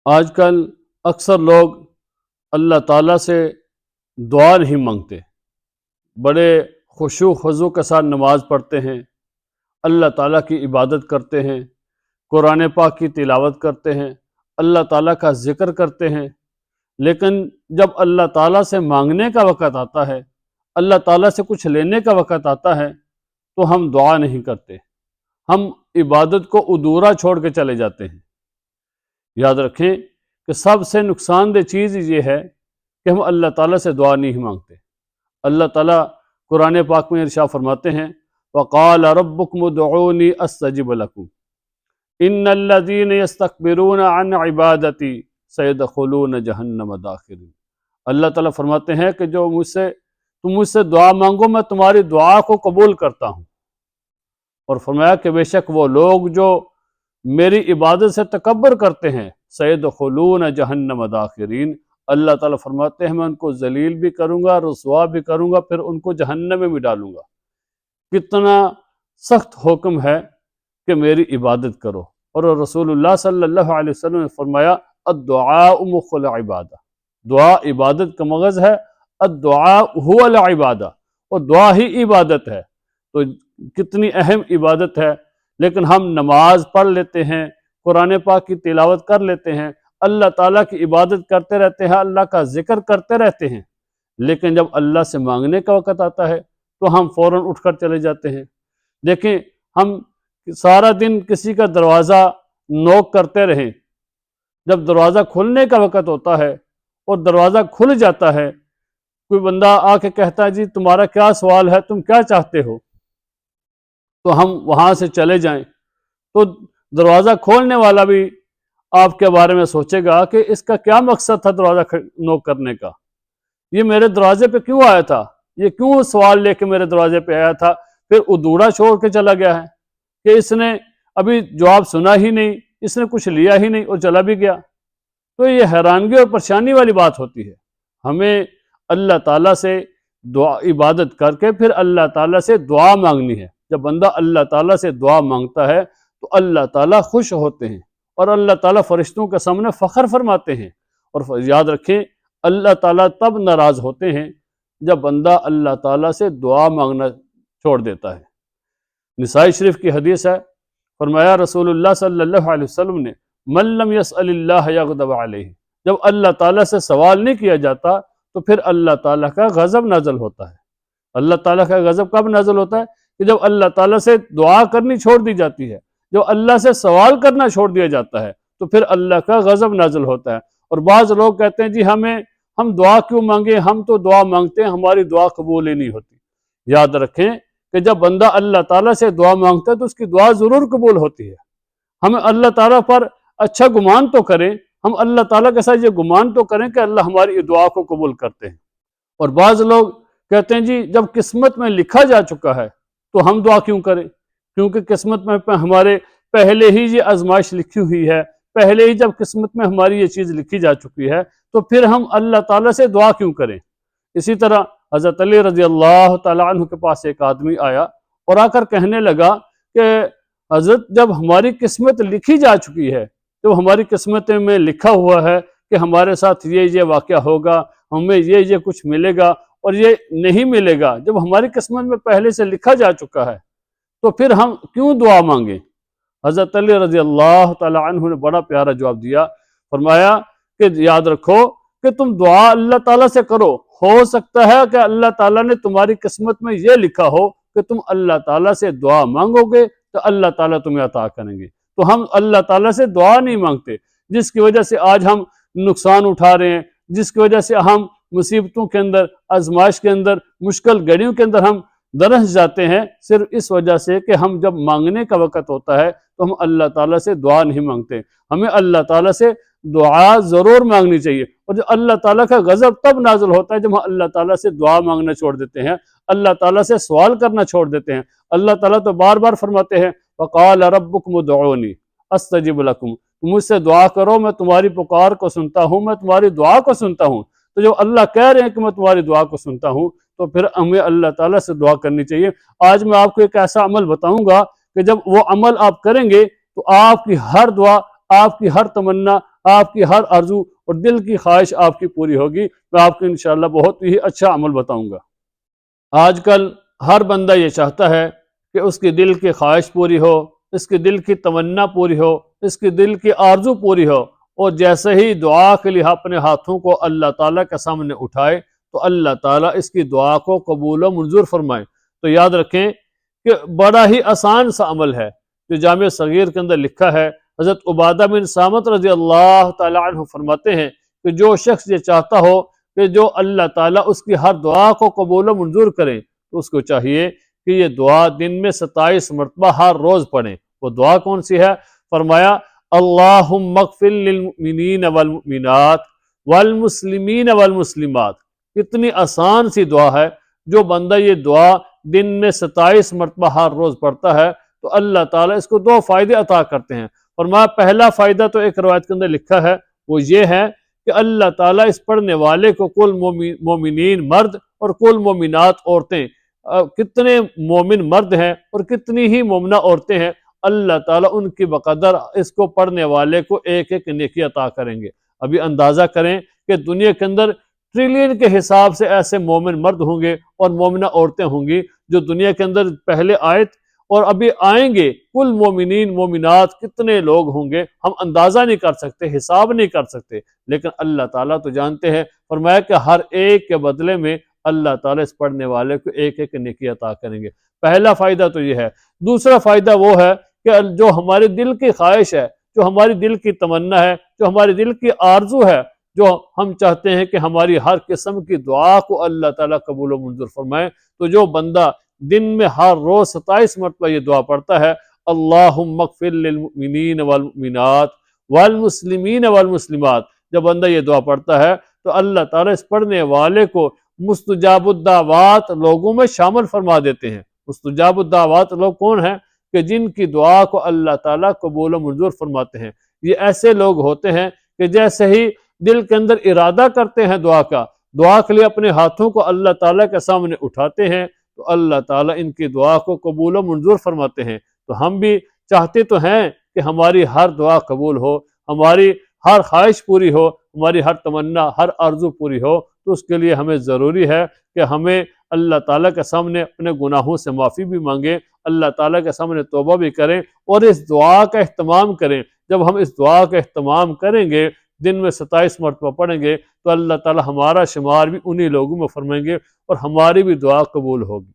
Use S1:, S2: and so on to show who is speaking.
S1: آج کل اکثر لوگ اللہ تعالیٰ سے دعا نہیں مانگتے، بڑے خشوع و خضوع کے ساتھ نماز پڑھتے ہیں، اللہ تعالیٰ کی عبادت کرتے ہیں، قرآن پاک کی تلاوت کرتے ہیں، اللہ تعالیٰ کا ذکر کرتے ہیں، لیکن جب اللہ تعالیٰ سے مانگنے کا وقت آتا ہے، اللہ تعالیٰ سے کچھ لینے کا وقت آتا ہے تو ہم دعا نہیں کرتے، ہم عبادت کو ادھورا چھوڑ کے چلے جاتے ہیں۔ یاد رکھیں کہ سب سے نقصان دہ چیز یہ ہے کہ ہم اللہ تعالیٰ سے دعا نہیں مانگتے۔ اللہ تعالیٰ قرآن پاک میں ارشاد فرماتے ہیں وَقَالَ رَبُّكُمُ ادْعُونِي أَسْتَجِبْ لَكُمْ إِنَّ الَّذِينَ يَسْتَكْبِرُونَ عَنْ عِبَادَتِي سَيَدْخُلُونَ جَهَنَّمَ دَاخِرِينَ۔ اللہ تعالیٰ فرماتے ہیں کہ جو تم مجھ سے دعا مانگو میں تمہاری دعا کو قبول کرتا ہوں، اور فرمایا کہ بے شک وہ لوگ جو میری عبادت سے تکبر کرتے ہیں سیدخلون جہنم داخرین، اللہ تعالیٰ فرماتے ہیں میں ان کو ذلیل بھی کروں گا، رسوا بھی کروں گا، پھر ان کو جہنم میں بھی ڈالوں گا۔ کتنا سخت حکم ہے کہ میری عبادت کرو، اور رسول اللہ صلی اللہ علیہ وسلم نے فرمایا الدعاء مخ العبادہ، دعا عبادت کا مغز ہے، الدعاء هو العبادہ، اور دعا ہی عبادت ہے۔ تو کتنی اہم عبادت ہے، لیکن ہم نماز پڑھ لیتے ہیں، قرآن پاک کی تلاوت کر لیتے ہیں، اللہ تعالیٰ کی عبادت کرتے رہتے ہیں، اللہ کا ذکر کرتے رہتے ہیں، لیکن جب اللہ سے مانگنے کا وقت آتا ہے تو ہم فوراً اٹھ کر چلے جاتے ہیں۔ دیکھیں، ہم سارا دن کسی کا دروازہ نوک کرتے رہیں، جب دروازہ کھلنے کا وقت ہوتا ہے اور دروازہ کھل جاتا ہے، کوئی بندہ آ کے کہتا ہے جی تمہارا کیا سوال ہے، تم کیا چاہتے ہو، تو ہم وہاں سے چلے جائیں تو دروازہ کھولنے والا بھی آپ کے بارے میں سوچے گا کہ اس کا کیا مقصد تھا دروازہ نوک کرنے کا، یہ میرے دروازے پہ کیوں آیا تھا، یہ کیوں سوال لے کے میرے دروازے پہ آیا تھا، پھر ادھورا چھوڑ کے چلا گیا ہے کہ اس نے ابھی جواب سنا ہی نہیں، اس نے کچھ لیا ہی نہیں اور چلا بھی گیا۔ تو یہ حیرانگی اور پریشانی والی بات ہوتی ہے۔ ہمیں اللہ تعالیٰ سے دعا عبادت کر کے پھر اللہ تعالیٰ سے دعا مانگنی ہے۔ جب بندہ اللہ تعالیٰ سے دعا مانگتا ہے تو اللہ تعالیٰ خوش ہوتے ہیں اور اللہ تعالیٰ فرشتوں کے سامنے فخر فرماتے ہیں، اور یاد رکھیں اللہ تعالیٰ تب ناراض ہوتے ہیں جب بندہ اللہ تعالیٰ سے دعا مانگنا چھوڑ دیتا ہے۔ نسائی شریف کی حدیث ہے، فرمایا رسول اللہ صلی اللہ علیہ وسلم نے من لم یسأل اللہ یغضب علیہ، جب اللہ تعالیٰ سے سوال نہیں کیا جاتا تو پھر اللہ تعالیٰ کا غضب نازل ہوتا ہے۔ اللہ تعالیٰ کا غضب کب نازل ہوتا ہے؟ کہ جب اللہ تعالیٰ سے دعا کرنی چھوڑ دی جاتی ہے، جب اللہ سے سوال کرنا چھوڑ دیا جاتا ہے تو پھر اللہ کا غضب نازل ہوتا ہے۔ اور بعض لوگ کہتے ہیں جی ہم دعا کیوں مانگیں، ہم تو دعا مانگتے ہیں، ہماری دعا قبول ہی نہیں ہوتی۔ یاد رکھیں کہ جب بندہ اللہ تعالیٰ سے دعا مانگتا ہے تو اس کی دعا ضرور قبول ہوتی ہے۔ ہم اللہ تعالیٰ پر اچھا گمان تو کریں، ہم اللہ تعالیٰ کے ساتھ یہ گمان تو کریں کہ اللہ ہماری دعا کو قبول کرتے ہیں۔ اور بعض لوگ کہتے ہیں جی جب قسمت میں لکھا جا چکا ہے تو ہم دعا کیوں کریں، کیونکہ قسمت میں ہمارے پہلے ہی یہ آزمائش لکھی ہوئی ہے، پہلے ہی جب قسمت میں ہماری یہ چیز لکھی جا چکی ہے تو پھر ہم اللہ تعالیٰ سے دعا کیوں کریں۔ اسی طرح حضرت علی رضی اللہ تعالیٰ عنہ کے پاس ایک آدمی آیا اور آ کر کہنے لگا کہ حضرت جب ہماری قسمت لکھی جا چکی ہے، جب ہماری قسمت میں لکھا ہوا ہے کہ ہمارے ساتھ یہ واقعہ ہوگا، ہمیں یہ کچھ ملے گا اور یہ نہیں ملے گا، جب ہماری قسمت میں پہلے سے لکھا جا چکا ہے تو پھر ہم کیوں دعا مانگیں؟ حضرت علی رضی اللہ تعالیٰ عنہ نے بڑا پیارا جواب دیا، فرمایا کہ یاد رکھو کہ تم دعا اللہ تعالیٰ سے کرو، ہو سکتا ہے کہ اللہ تعالیٰ نے تمہاری قسمت میں یہ لکھا ہو کہ تم اللہ تعالیٰ سے دعا مانگو گے تو اللہ تعالیٰ تمہیں عطا کریں گے۔ تو ہم اللہ تعالیٰ سے دعا نہیں مانگتے، جس کی وجہ سے آج ہم نقصان اٹھا رہے ہیں، جس کی وجہ سے ہم مصیبتوں کے اندر، آزمائش کے اندر، مشکل گھڑیوں کے اندر ہم درس جاتے ہیں، صرف اس وجہ سے کہ ہم جب مانگنے کا وقت ہوتا ہے تو ہم اللہ تعالیٰ سے دعا نہیں مانگتے۔ ہمیں اللہ تعالیٰ سے دعا ضرور مانگنی چاہیے، اور جو اللہ تعالیٰ کا غضب تب نازل ہوتا ہے جب ہم اللہ تعالیٰ سے دعا مانگنا چھوڑ دیتے ہیں، اللہ تعالیٰ سے سوال کرنا چھوڑ دیتے ہیں۔ اللہ تعالیٰ تو بار بار فرماتے ہیں وَقَالَ رَبُّكُمُ ادْعُونِي أَسْتَجِبْ لَكُمْ، تم مجھ سے دعا کرو میں تمہاری پکار کو سنتا ہوں، میں تمہاری دعا کو سنتا ہوں۔ تو جب اللہ کہہ رہے ہیں کہ میں تمہاری دعا کو سنتا ہوں تو پھر ہمیں اللہ تعالیٰ سے دعا کرنی چاہیے۔ آج میں آپ کو ایک ایسا عمل بتاؤں گا کہ جب وہ عمل آپ کریں گے تو آپ کی ہر دعا، آپ کی ہر تمنا آپ کی ہر آرزو اور دل کی خواہش آپ کی پوری ہوگی۔ میں آپ کو انشاءاللہ بہت ہی اچھا عمل بتاؤں گا۔ آج کل ہر بندہ یہ چاہتا ہے کہ اس کی دل کی خواہش پوری ہو، اس کی دل کی تمنا پوری ہو، اس کی دل کی آرزو پوری ہو، اور جیسے ہی دعا کے لیے اپنے ہاتھوں کو اللہ تعالیٰ کے سامنے اٹھائے تو اللہ تعالیٰ اس کی دعا کو قبول و منظور فرمائے۔ تو یاد رکھیں کہ بڑا ہی آسان سا عمل ہے جو جامع صغیر کے اندر لکھا ہے۔ حضرت عبادہ بن صامت رضی اللہ تعالیٰ عنہ فرماتے ہیں کہ جو شخص یہ چاہتا ہو کہ جو اللہ تعالیٰ اس کی ہر دعا کو قبول و منظور کریں تو اس کو چاہیے کہ یہ دعا دن میں 27 مرتبہ ہر روز پڑھیں۔ وہ دعا کون سی ہے؟ فرمایا اللہم اغفر للمؤمنین والمؤمنات والمسلمین والمسلمات۔ کتنی آسان سی دعا ہے، جو بندہ یہ دعا دن میں 27 مرتبہ ہر روز پڑھتا ہے تو اللہ تعالیٰ اس کو 2 فائدے عطا کرتے ہیں۔ فرمایا پہلا فائدہ تو ایک روایت کے اندر لکھا ہے، وہ یہ ہے کہ اللہ تعالیٰ اس پڑھنے والے کو کل مومنین مرد اور کل مومنات عورتیں، کتنے مومن مرد ہیں اور کتنی ہی مومنہ عورتیں ہیں، اللہ تعالیٰ ان کی بقدر اس کو پڑھنے والے کو ایک ایک نیکی عطا کریں گے۔ ابھی اندازہ کریں کہ دنیا کے اندر ٹریلین کے حساب سے ایسے مومن مرد ہوں گے اور مومنہ عورتیں ہوں گی جو دنیا کے اندر پہلے آئے اور ابھی آئیں گے۔ کل مومنین مومنات کتنے لوگ ہوں گے ہم اندازہ نہیں کر سکتے، حساب نہیں کر سکتے، لیکن اللہ تعالیٰ تو جانتے ہیں۔ فرمایا کہ ہر ایک کے بدلے میں اللہ تعالیٰ اس پڑھنے والے کو ایک ایک نیکی عطا کریں گے۔ پہلا فائدہ تو یہ ہے۔ دوسرا فائدہ وہ ہے کہ جو ہمارے دل کی خواہش ہے، جو ہماری دل کی تمنا ہے، جو ہمارے دل کی آرزو ہے، جو ہم چاہتے ہیں کہ ہماری ہر قسم کی دعا کو اللہ تعالیٰ قبول و منظور فرمائے، تو جو بندہ دن میں ہر روز 27 مرتبہ یہ دعا پڑھتا ہے اللہم اغفر للمؤمنین والمؤمنات والمسلمین والمسلمات، جب بندہ یہ دعا پڑھتا ہے تو اللہ تعالیٰ اس پڑھنے والے کو مستجاب الدعوات لوگوں میں شامل فرما دیتے ہیں۔ مستجاب الدعوات لوگ کون ہیں؟ کہ جن کی دعا کو اللہ تعالیٰ قبول و منظور فرماتے ہیں۔ یہ ایسے لوگ ہوتے ہیں کہ جیسے ہی دل کے اندر ارادہ کرتے ہیں دعا کا، دعا کے لیے اپنے ہاتھوں کو اللہ تعالیٰ کے سامنے اٹھاتے ہیں تو اللہ تعالیٰ ان کی دعا کو قبول و منظور فرماتے ہیں۔ تو ہم بھی چاہتے تو ہیں کہ ہماری ہر دعا قبول ہو، ہماری ہر خواہش پوری ہو، ہماری ہر تمنا، ہر آرزو پوری ہو، تو اس کے لیے ہمیں ضروری ہے کہ ہمیں اللہ تعالیٰ کے سامنے اپنے گناہوں سے معافی بھی مانگیں، اللہ تعالیٰ کے سامنے توبہ بھی کریں اور اس دعا کا اہتمام کریں۔ جب ہم اس دعا کا اہتمام کریں گے، دن میں 27 مرتبہ پڑھیں گے، تو اللہ تعالیٰ ہمارا شمار بھی انہی لوگوں میں فرمائیں گے اور ہماری بھی دعا قبول ہوگی۔